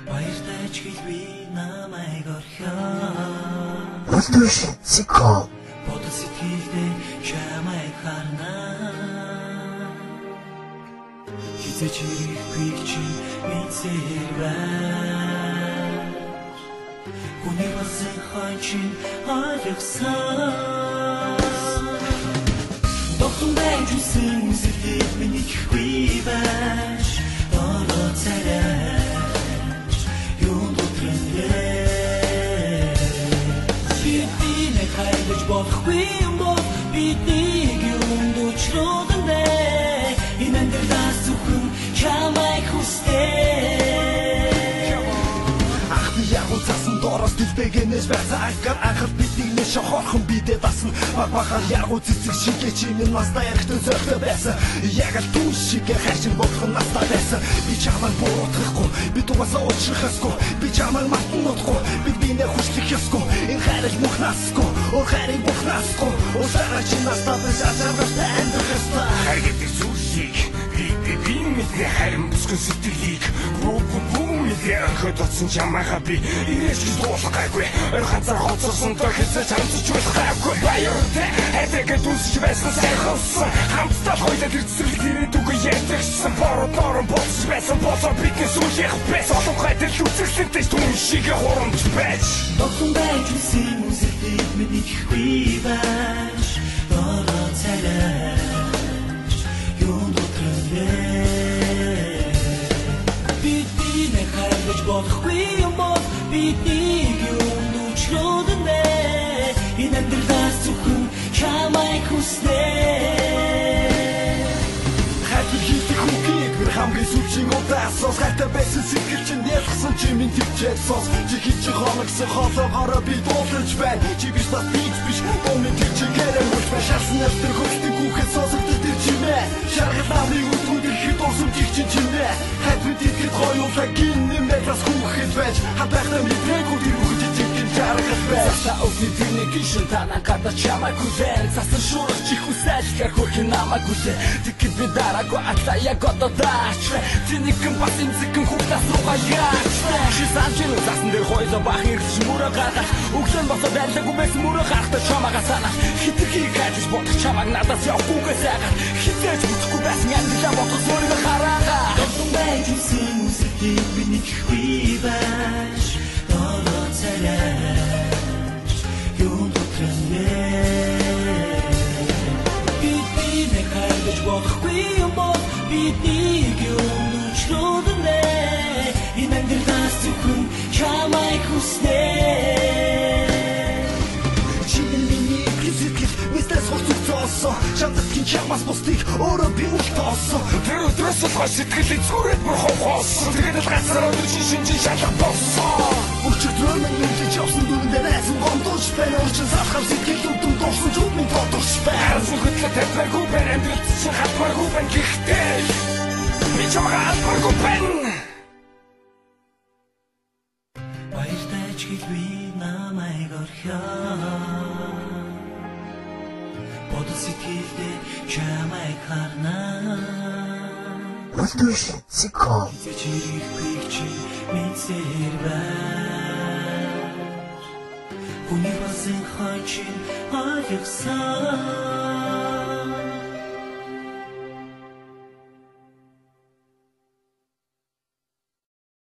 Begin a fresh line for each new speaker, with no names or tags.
Баяртай ч хэлбий намайг орхио.
Өлтөшин цикл.
Бодол сэтгэлдээ чамайг харна. Хизээч ирэхгүй чинь мэдсээр байна. Хүний болсон хойчин ойлгосон. Доктор байж үсэн сэтгэл миний ихгүй байж. Ороо царайч юунд утрэнлээ. Бидний хайрлаж болохгүй юм бол биднийг юунд учруулсан бэ? Энэ амьдралаас зөвхөн чамайг хүсдэг.
Ахны ягуул цасан доороос дэлбэгэнээс байцаагар анхад бидний нэш хорхон бидээ дасна. Багбахаар ягуул цэцэг шигээ чиний настай ярихтэн зөртөө байсан. Яг л түн шигээ хайшин болох настай байсан. Би чамайг буруутгахгүй, би дугасаа уучрахсгүй, би чамайг мартан нутахгүй, бид бинээ хүчлэх ёсгүй. Энэ хайрал мухнасгүй, ор хайрыг бухнасгүй. Усараа чи настай шашаавтай амьдрах ёстой.
Хайр гэдэг зүйлсийг би мэднэ харин бүсгэн сэтгэлийг бүгд орхиод утсан чамайгаа би ирээч гэж дуулгаагүй. Орханцаар хоцорсон доо хэзээ чамцж болохгүй. Баяртай хайртай дүнсэж байсан сайхан хамтдаа хоёулаа тэр цэцэрлэг ирээд үгүй ятагсан. Бороо болцож байсан болоо бидний сүлжээх байсан. Олонхай тэр үцэглэнтэй түн шиг хурамч байж.
Доктор байж үсэн сэтгэл миний ихгүй байж. Бороо царайч юунд утрэнлээ. Бидний хайрлаж болохгүй юм бол биднийг юунд учруулсан бэ? Энэ амьдралаас зөвхөн чамайг хүснэ.
Хайр хийх үгийг бүр хамгийн сүүлчийн удаасаас хайртай байсан сэтгэл чинь ялгсан чи минь төвчээд сос. Чи хийж хоногсон хоолоогоороо би дуулж байна. Чи биш бас биш өмнө тэр чигээрээ мөч башаасан efter хөлтөг хүүхэд сонсогдож тэр чимээ. Шаргал намрыг үтгүүдэр хэд уусам чих чимээ. Хайр бидэхэд гоёлаа гинэн метрас хүүхэд байж. Хатайхнаа мэдрээгүй тэр хүүхэд чигэн жаргал байж. Саса өвний тэрний гişэн танаа гадаа чамайг хүлээн. Сасан шуурч чих үсэлхэр хөрхин намайг хүлээ. Тэгэхэд би дараагүй атла яг одоо даач. Тэнийхэн бас имзэгэн хүүхдээс руугаа яач. Чи санжин засан дээр хойлоо бах ирж мөрөө гаргах. Өглөө босоод байлаагүй байсан мөрөө гарахтаа чамайгаа санах. Хитрхийг хайж бодох чамайг надаас явахгүйгээс айгаад. Хитэж бүтэхгүй байсан амьдралаа бодох өөрийгөө хараагаа.
Доктор байж үсэн сэтгэл миний ихгүй байж. Бороо царайч юунд утрэнлээ. Бидний хайрлаж болохгүй юм бол биднийг юунд учруулсан бэ? Энэ амьдралаас зөвхөн чамайг хүснэ.
Шантагийн чамаас бусдыг өөрөө би үлдээсэн.
Тэр өдрөөс л хойш сэтгэлээ зүрээд бүр ховхоосон. Тэгээд л ганцаар өндөр шинжин шалах болсон.
Өчигдөр минь явсан дүндээ найсан гомдож байна. Өчиг салхав сэтгэл үтэн дурсан зүг минь бодож байна.
Харсан хөтлөө тавьмааргүй байна. Амьдралд чинь хатмааргүй байна. Гэхдээ би чамайг албаргүй байна.
Баяртай ч хэлбий намайг орхио. Бодол сэтгэлдээ чамайг харна.
Өлтөшин цикл.
Хизээч ирэхгүй чинь мэдсээр байна. Хүний болсон хойчин ойлгосон.